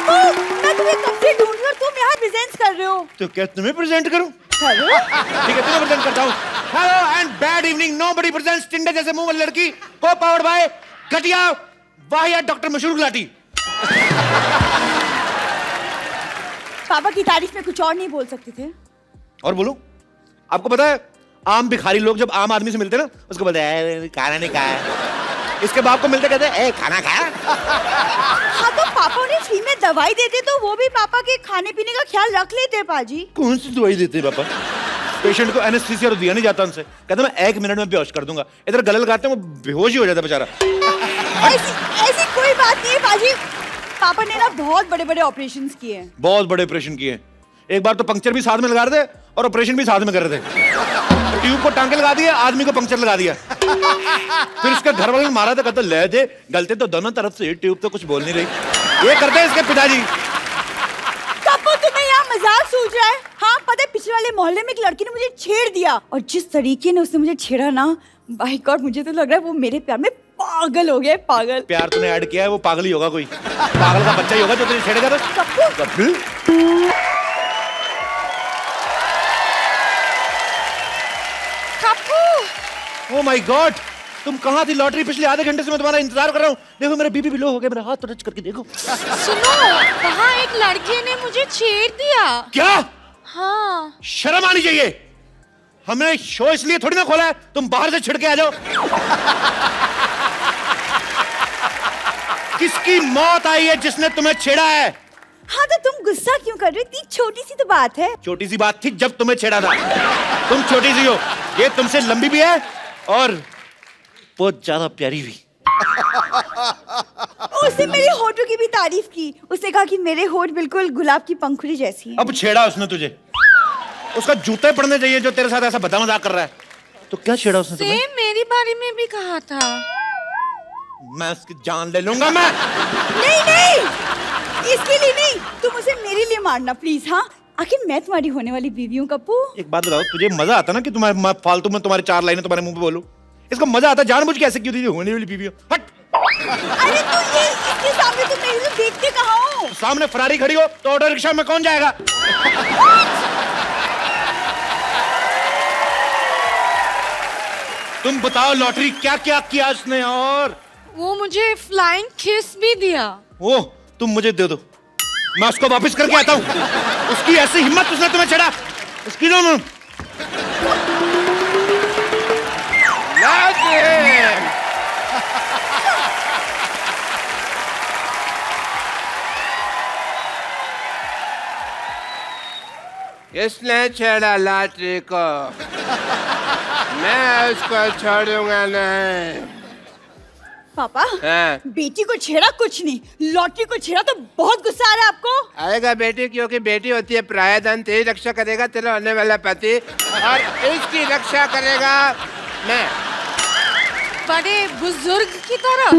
पापू, मैं तुम्हें कब से ढूंढ रही हूँ, तुम यहाँ प्रेजेंट कर रहे हो। तो क्या तुम्हें प्रेजेंट करूं? हेलो। ठीक है, तुम्हें प्रेजेंट करता हूं। Hello and bad evening, nobody presents टिंडे जैसे मुंह वाली लड़की को पावर्ड बाय घटिया वाहियात डॉक्टर मशहूर गुलाटी। पापा की तारीफ में कुछ और नहीं बोल सकते थे? और बोलूं? आपको पता है आम भिखारी लोग जब आम आदमी से मिलते ना, उसको बोलते हैं खाना नहीं खाया। इसके बाप को मिलते कहते हैं ए खाना खाया। हाँ तो पापा उन्हें फ्री में दवाई देते तो वो भी पापा के खाने पीने का ख्याल रख लेते पाजी। कौन सी दवाई देते हैं पापा? पेशेंट को एनेस्थीसिया दिया नहीं जाता उनसे, कहते मैं 1 मिनट में बेहोश कर दूंगा। इधर गले लगाते हैं वो बेहोश ही हो जाता बेचारा। ऐसी कोई बात नहीं है पाजी, पापा ने ना बहुत बड़े बड़े ऑपरेशन किए हैं। बहुत बड़े ऑपरेशन किए हैं। एक बार तो पंक्चर भी साथ में लगा रहे थे और ऑपरेशन भी साथ में कर रहे थे। ट्यूब को टांके लगा दिया, आदमी को पंक्चर लगा दिया। फिर इसके घर वाले ने मारा था, कहते ले दे गलते तो दोनों तरफ से, ट्यूब तो कुछ बोल नहीं रही। ये करते हैं इसके पिताजी। कब तुम्हें यहाँ मजाक सूझ रहा है? हाँ पता है, पिछले वाले मोहल्ले में एक लड़की ने मुझे छेड़ दिया और जिस तरीके ने उसने मुझे छेड़ा ना, बाय गॉड मुझे तो लग रहा है वो मेरे प्यार में पागल हो गया। पागल प्यार तूने ऐड किया है, वो पागल ही होगा, कोई पागल का बच्चा ही होगा जो तुझे छेड़ेगा। तो ओह माय गॉड, तुम कहाँ थी? लॉटरी पिछले आधे घंटे से मैं तुम्हारा इंतजार कर रहा हूँ। देखो मेरा बीपी भी लो हो गया, मेरा हाथ तो टच करके देखो। सुनो, वहाँ एक लड़के ने मुझे छेड़ दिया। क्या? हाँ। शर्म आनी चाहिए। हमने शो इसलिए थोड़ी ना खोला है तुम बाहर से छिड़के आ जाओ। किसकी मौत आई है जिसने तुम्हें छेड़ा है? हाँ तो तुम गुस्सा क्यों कर रहे हो? इतनी छोटी सी तो बात है। छोटी सी बात थी जब तुम्हें छेड़ा था। तुम छोटी सी हो, ये तुमसे लंबी भी है और बहुत ज्यादा प्यारी भी। उसने मेरे होठों की भी तारीफ की। उसने कहा कि मेरे होठ बिल्कुल गुलाब की पंखुड़ी जैसी हैं। अब छेड़ा उसने तुझे, उसका जूते पड़ने चाहिए जो तेरे साथ ऐसा बता मजाक कर रहा है। तो क्या छेड़ा उसने तुम्हें? सेम मेरी बारे में भी कहा था। मैं उसकी जान ले लूंगा मैं। नहीं नहीं, इसके लिए नहीं, तुम उसे मेरे लिए मारना प्लीज। हाँ आखिर मैं तुम्हारी होने वाली बीवी हूँ कप्पू। एक बात बताओ, तुझे मजा आता ना कि तुम्हारे फालतू में तुम्हारी 4 लाइनें तुम्हारे मुंह पे बोलूं? इसको मजा आता जानबूझ के ऐसे क्यों थी होने वाली बीवी हो? हट। अरे तो ये इसके सामने तुम मेरे को देखते कहाँ हो? सामने फरारी खड़ी हो तो ऑटो रिक्शा में कौन जाएगा? तुम बताओ लॉटरी क्या क्या किया उसने? और वो मुझे फ्लाइंग किस भी दिया। वो तुम मुझे दे दो, मैं उसको वापस करके आता हूँ। उसकी ऐसी हिम्मत, उसने तुम्हें छेड़ा। उसकी नो इसने छेड़ा लॉटरी को, मैं उसको छोड़ूंगा नहीं। पापा हाँ। बेटी को छेड़ा कुछ नहीं, लॉटरी को छेड़ा तो बहुत गुस्सा आ रहा है आपको। आएगा बेटी, क्योंकि बेटी होती है पराया धन। तेरी रक्षा करेगा तेरा होने वाला पति और इसकी रक्षा करेगा मैं, बड़े बुजुर्ग की तरह।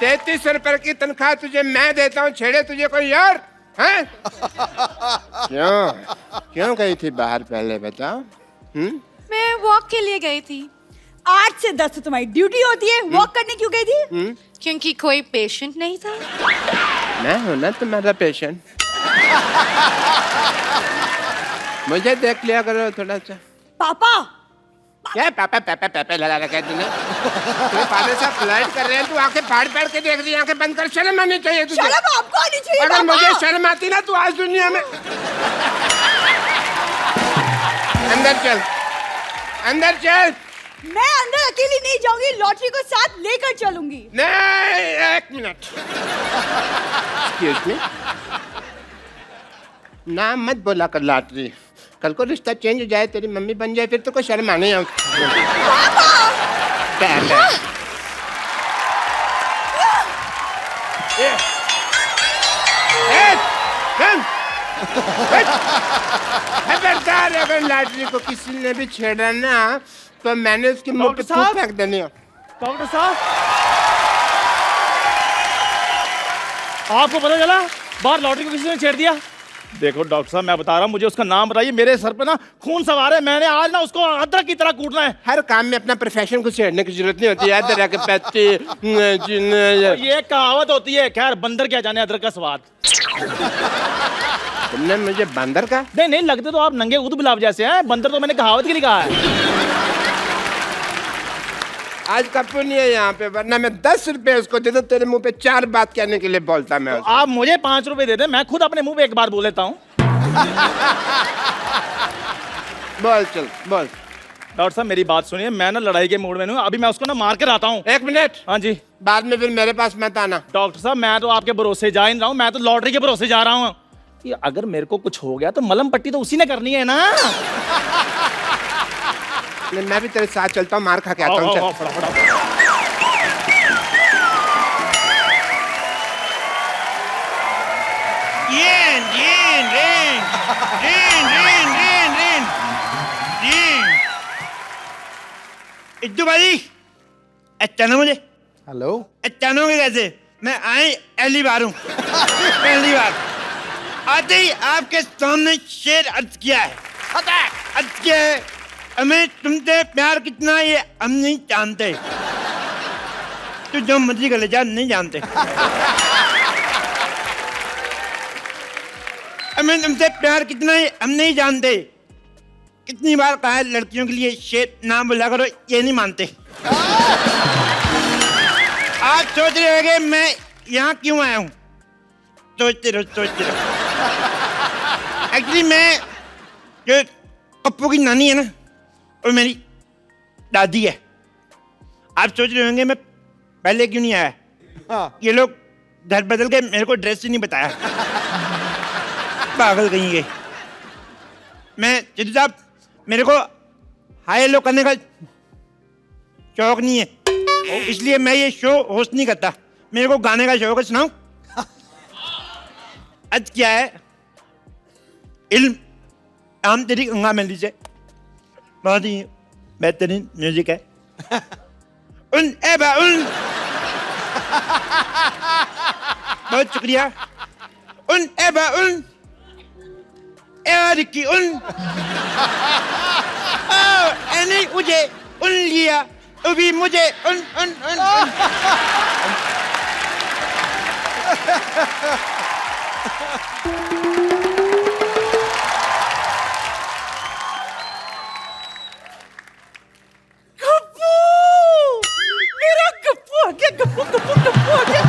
33 रुपए की तनख्वाह तुझे मैं देता हूँ, छेड़े तुझे कोई और? हैं? क्यों गई थी बाहर पहले बताओ? मैं वॉक के लिए गई थी। 8 से 10 तो तुम्हारी ड्यूटी होती है, वॉक करने क्यों गई थी? क्योंकि कोई पेशेंट नहीं था। मैं हूं ना तुम्हारा पेशेंट। मुझे देख लिया करो थोड़ा सा। पापा क्या पापा पापा पापा लगा रखा है तूने? तेरे फादर साहब फ्लाइट कर रहे हैं, तू आंखें फाड़ फाड़ के देख रही है। आंखें बंद कर, शर्म आनी चाहिए तुझे। शर्म आपको आनी चाहिए। अगर मुझे शर्म आती ना तू आज दुनिया में। अंदर चल, अंदर चल। मैं अंदर अकेली नहीं जाऊंगी, लॉटरी को साथ लेकर चलूंगी। नहीं, 1 मिनट। एक्सक्यूज मी, नाम मत बोला कर लॉटरी। कल को रिश्ता चेंज हो जाए, तेरी मम्मी बन जाए, फिर तो कोई शर्म आने। खबरदार, अगर लॉटरी को किसी ने भी छेड़ा ना तो मैंने उसकी मुंह पे थूक फेंक देनी है। डॉक्टर साहब, आपको पता चला बाहर लॉटरी को किसी ने छेड़ दिया? देखो डॉक्टर साहब, मैं बता रहा हूँ, मुझे उसका नाम बताइए। मेरे सर पे ना खून सवार है। मैंने आज ना उसको अदरक की तरह कूटना है। हर काम में अपना प्रोफेशन को छेड़ने की जरूरत नहीं होती है। तरह के पैसे ये कहावत होती है। खैर, बंदर क्या जाने अदरक का स्वाद। तुमने मुझे बंदर का? नहीं नहीं, लगते तो आप नंगे ऊद गुलाब जैसे हैं। बंदर तो मैंने कहावत के लिए कहा है। आज कप्पू नहीं है यहाँ पे, वरना मैं 10 रुपए उसको दे दूं, तेरे मुंह पे 4 बात कहने के लिए बोलता मैं तो आप मुझे 5 रुपए दे दें, मैं खुद अपने मुंह पे एक बार बोल लेता हूँ। बोल चल बोल। डॉक्टर साहब मेरी बात सुनिए, मैं ना लड़ाई के मूड में हूँ। अभी मैं उसको ना मार कर आता हूँ। 1 मिनट, हाँ जी। बाद में फिर मेरे पास मत आना। डॉक्टर साहब, मैं तो आपके भरोसे जा ही नहीं रहा हूँ, मैं तो लॉटरी के भरोसे जा रहा हूँ। ये अगर मेरे को कुछ हो गया तो मलम पट्टी तो उसी ने करनी है ना। मैं भी तेरे साथ चलता हूँ, मार खा के आता हूँ। चल। इद्दू भाई, अचानक मुझे हेलो। अचानक कैसे? मैं आई पहली बार हूँ। पहली बार आते ही आपके सामने शेर अर्ज किया है। अर्ज किया है, हमें तुमसे प्यार कितना ये हम नहीं जानते। तो जो मर्जी कर ले जा, नहीं जानते। हमें तुमसे प्यार कितना है हम नहीं जानते। कितनी बार कहा है लड़कियों के लिए शेर नाम बुला करो, ये नहीं मानते। आप सोच रहे होंगे मैं यहाँ क्यों आया हूँ। सोचते रहो, सोचते रहो। एक्चुअली मैं जो पप्पू की नानी है ना, वो मेरी दादी है। आप सोच रहे होंगे मैं पहले क्यों नहीं आया। हाँ। ये लोग घर बदल के मेरे को ड्रेस ही नहीं बताया। पागल कहीं गए। मैं जिद्दू साहब, मेरे को हाई लो करने का शौक नहीं है, इसलिए मैं ये शो होस्ट नहीं करता। मेरे को गाने का शौक है। सुनाऊं? आज क्या है, इल्म आम तेरी गंगा मेली से बहुत ही बेहतरीन म्यूजिक है। उन एबा उन, बहुत शुक्रिया। उन एबा उन की उन एनी मुझे उन लिया, अभी मुझे उन उन उन, उन। गप्पू, मेरा गप्पू आ गया। गप्पू गप्पू गप्पू आ गया।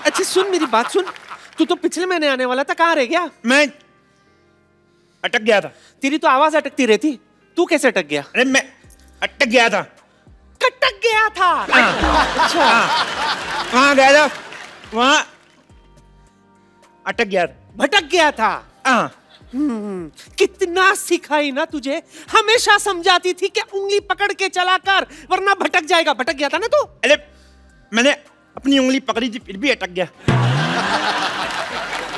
अच्छा सुन, मेरी बात सुन। तू तो पिछले महीने आने वाला था, कहाँ रह गया? मैं अटक गया था। तेरी तो आवाज अटकती रहती, तू कैसे अटक गया? अरे मैं अटक गया था। कटक गया था। अच्छा, वहां गया था, वहां अटक गया था। भटक गया था। हाँ। कितना सिखाई ना तुझे, हमेशा समझाती थी कि उंगली पकड़ के चला कर वरना भटक जाएगा। भटक गया था ना तू। अरे मैंने अपनी उंगली पकड़ी थी, फिर भी अटक गया।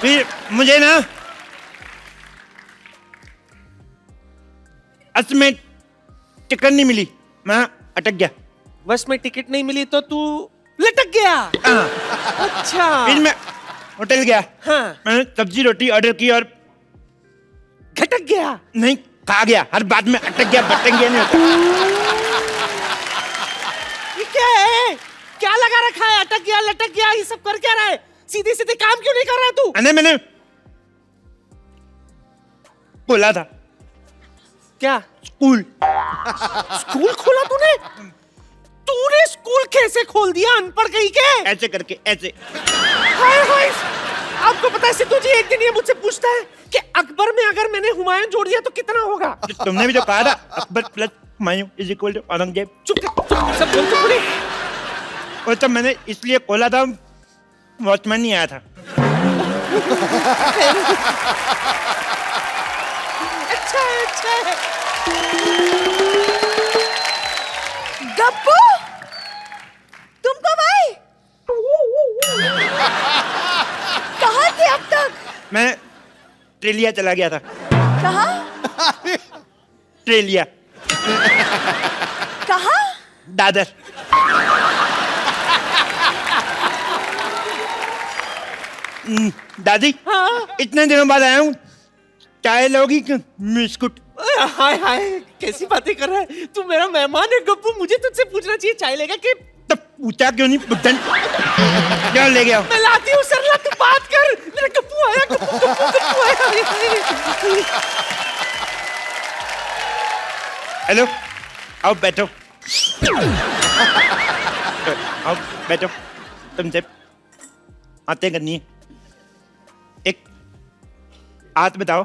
फिर मुझे ना असल में टिकट नहीं मिली, मैं अटक गया। बस में टिकट नहीं मिली तो तू लटक गया। हाँ। अच्छा। फिर मैं होटल गया। हाँ। मैंने सब्जी रोटी ऑर्डर की और घटक गया। नहीं, खा गया। हर बात में अटक गया, भटक गया नहीं होता। ये क्या है? क्या लगा रखा है? अटक गया, लटक गया, ये सब कर क्या रहा है? सीधे सीधे काम क्यों नहीं कर रहा तू? अरे मैंने बोला था क्या? स्कूल। स्कूल खोला तूने? तूने स्कूल कैसे खोल दिया, अनपढ़ कहीं के? ऐसे करके ऐसे। हाय हाय, आपको पता है सिद्धू जी, एक दिन ये मुझसे पूछता है कि अकबर में अगर मैंने हुमायूं जोड़ दिया तो कितना होगा? तुमने भी जो कहा था, Akbar plus Humayun is equal to Aurangzeb. चुप कर, सब बोल चुप करे। वो तो मैंने इसलिए खोला था, वॉचमैन नहीं आया था। अच्छा अच्छा। गप्पू, तुम कब आए? कहाँ थे अब तक? मैं ऑस्ट्रेलिया चला गया था। कहाँ? ऑस्ट्रेलिया। कहाँ? दादर। दादी, इतने दिनों बाद आया हूँ, चाय लोगी कि बिस्कुट? हाय हाय, कैसी बातें कर रहा है तू? मेरा मेहमान है गप्पू, मुझे तुझसे पूछना चाहिए चाय लेगा कि? तब पूछा क्यों नहीं बुद्धन? क्या ले गया? मैं लाती हूँ सरला, तू बात कर। मेरा गप्पू आया, गप्पू आया। हेलो, आओ बैठो। आओ बैठो, तुमसे बातें करनी है। एक बात बताओ,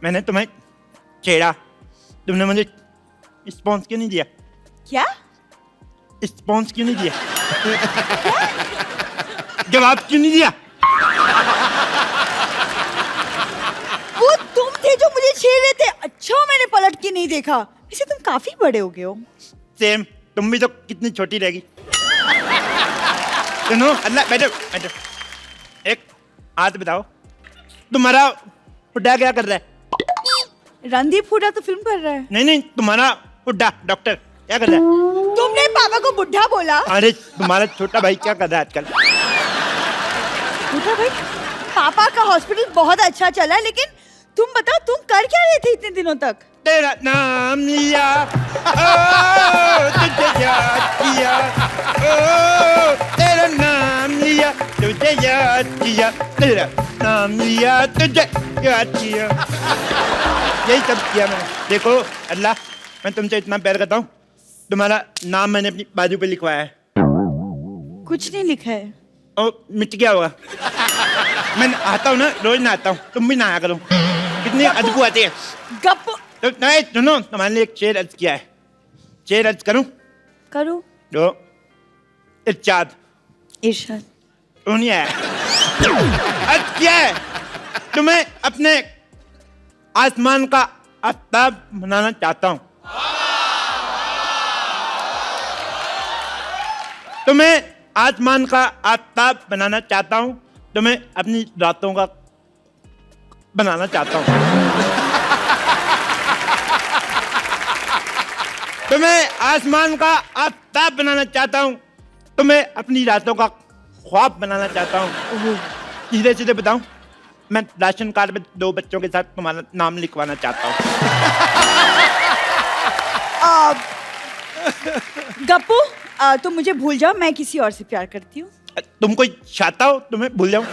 मैंने तुम्हें छेड़ा, तुमने मुझे रिस्पॉन्स क्यों नहीं दिया? क्या? रिस्पॉन्स क्यों नहीं दिया? जवाब क्यों नहीं दिया? वो तुम थे जो मुझे छेड़ रहे थे। अच्छा, मैंने पलट के नहीं देखा। वैसे तुम काफी बड़े हो गए हो। सेम, तुम भी तो कितनी छोटी रहेगी। सुनो, अल्लाह बैठो बैठो। एक बात बताओ, तुम्हारा बुड्ढा क्या कर रहा है? रणदीप हुड्डा तो फिल्म कर रहा है। नहीं, तुम्हारा बुड्ढा डॉक्टर क्या कर रहा है? तुमने पापा को बुढ़ा बोला? अरे तुम्हारा छोटा भाई क्या कर रहा है आजकल? बुढ़ा भाई? पापा का हॉस्पिटल बहुत अच्छा चला, लेकिन तुम बताओ, तुम कर क्या रहे थे इतने दिनों तक? तेरा नाम लिया, तुझे याद किया, तेरा नाम लिया, तुझे याद किया, तेरा नाम लिया, तुझे याद किया। यही सब किया मैंने। देखो अल्लाह, मैं तुमसे इतना प्यार करता हूँ, तुम्हारा नाम मैंने अपनी बाजू पे लिखवाया है। कुछ नहीं लिखा है। ओ, मिट गया होगा। मैं आता हूँ ना, रोज नहाता हूँ, तुम भी नहाया करो। कितनी अदबू आती है। गप तो नहीं सुनो, तुम्हारे लिए एक शेर अर्ज किया है। शेर अर्ज करूं? करो। दो इरशाद। इरशाद। तो नहीं आया। अर्ज किया है, तुम्हें अपने आसमान का आफ्ताब बनाना चाहता हूं। तुम्हें आसमान का आफ्ताब बनाना चाहता हूं, तुम्हें अपनी रातों का बनाना चाहता हूं। तुम्हें आसमान का आफ्ताब बनाना चाहता हूं, तुम्हें अपनी रातों का ख्वाब बनाना चाहता हूं। सीधे सीधे बताऊं, मैं राशन कार्ड में 2 बच्चों के साथ तुम्हारा नाम लिखवाना चाहता हूं। गप्पू, तुम मुझे भूल जाओ, मैं किसी और से प्यार करती हूँ। तुम कोई चाहता हो तुम्हें भूल जाऊं?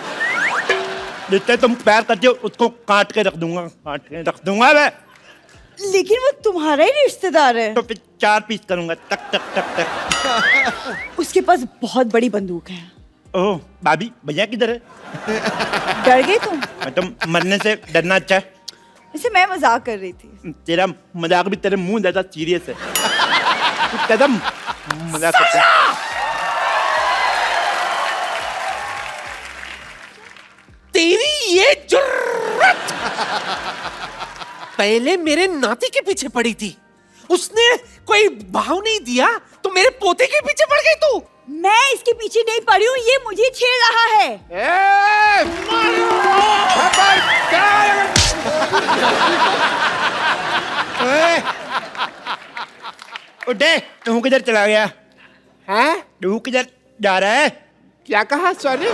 जिससे तुम प्यार करते हो उसको काट के रख दूंगा, काट के रख दूंगा मैं। लेकिन वो तुम्हारा ही रिश्तेदार है। तो फिर 4 पीस करूंगा, टक टक टक टक। उसके पास बहुत बड़ी बंदूक है। ओह भाभी, भैया किधर है? डर गए तुम? तुम मरने से डरना अच्छा है। वैसे मैं मजाक कर रही थी। तेरा मजाक भी तेरे मुंह जैसा सीरियस है। तू कदम मजाक करता है। तेरी ये जुर्रत पहले मेरे नाती के पीछे पड़ी थी, उसने कोई भाव नहीं दिया तो मेरे पोते के पीछे पड़ गई तू। मैं इसके पीछे नहीं पड़ी हूँ, ये मुझे छेड़ रहा है। उठे, तू किधर चला गया? हैं? तू किधर जा रहा है? क्या कहा? सॉरी।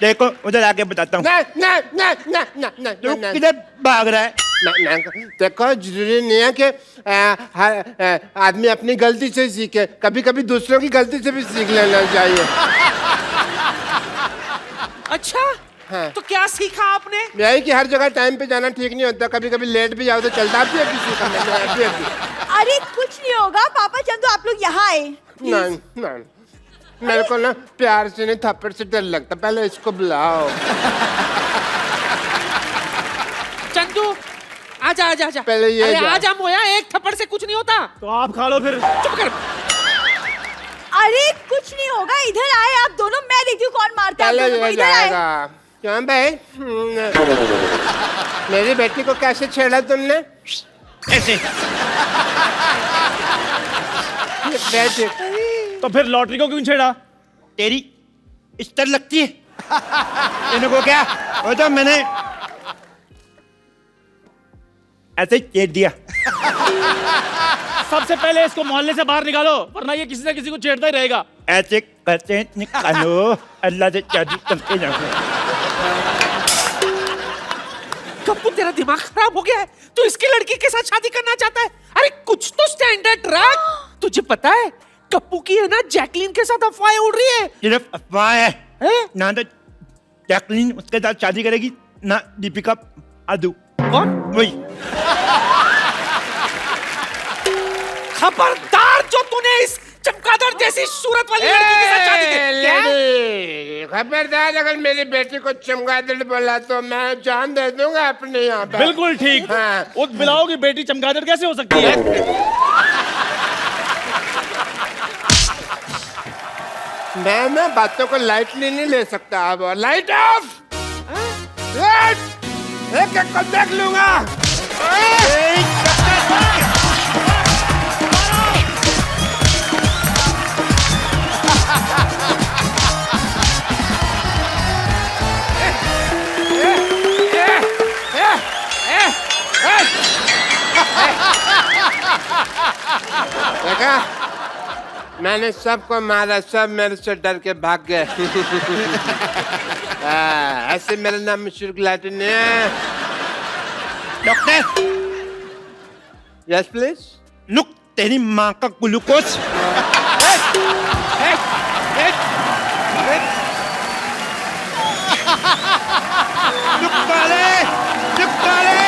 देखो उधर आके बताता हूँ। ना ना ना ना ना ना तू ना किधर भाग रहा है? ना, देखो जरूरी नहीं है कि हर आदमी अपनी गलती से सीखे, कभी कभी दूसरों की गलती से भी सीख लेना चाहिए। अच्छा हाँ। तो क्या सीखा आपने? यही कि हर जगह टाइम पे जाना ठीक नहीं होता, कभी कभी लेट भी जाओ तो चलता भी है किसी का। अरे कुछ नहीं होगा पापा, चंदू आप लोग यहाँ आए। नहीं नहीं, मेरे को ना प्यार से नहीं थप्पड़ से डर लगता, पहले इसको बुलाओ। चंदू आजा आजा आजा, पहले ये अरे जा। आजा मोया, एक थप्पड़ से कुछ नहीं होता। तो आप खा लो फिर। चुप कर। अरे कुछ नहीं होगा, इधर आए आप दोनों, मैं देखती हूँ कौन मारता है आप पहले दोनों को। ये इधर आए। जाएगा। क्यों भाई? मेरी बेटी को कैसे छेड़ा तुमने? ऐसे। बेटी तो फिर लॉटरी को क्यों छेड़ा? तेरी इस्तर लगती है। इनको क्या? वो तो मैंने ऐसे ही छेड़ दिया। सबसे पहले इसको मोहल्ले से बाहर निकालो, वरना ये किसी न किसी को छेड़ता ही रहेगा। ऐसे करते निकालो, अल्लाह से शादी करते जाओ। कप्पू तेरा दिमाग खराब हो गया है, तू इसकी लड़की के साथ शादी करना चाहता है? अरे कुछ तो स्टैंडर्ड रख। तुझे पता है कप्पू की है ना जैकलीन के साथ अफवाहें उड़ रही है। सिर्फ अफवाह है, हैं? ना तो जैकलीन उसके साथ शादी करेगी, ना दीपिका आदू। कौन? वही। खबरदार जो तूने इस चमगादड़ जैसी सूरत वाली लड़की के साथ शादी की। क्या? खबरदार, अगर मेरी बेटी को चमगादड़ बोला तो मैं जान दे दूंगा अपने यहाँ पे। बिल्कुल ठीक। हाँ। उस बिलाओ की बेटी चमगादड़ कैसे हो सकती है? मैं ना बातों को लाइटली नहीं ले सकता। अब लाइट ऑफ। लाइट एक एक को देख लूंगा। देखा, मैंने सबको मारा, सब मेरे से डर के भाग गए। ऐसे मेरा नाम मशहूर गिलाटी नहीं है। Doctor, yes please. लुक, तेरी माँ का ग्लूकोज। लुक काले, लुक काले।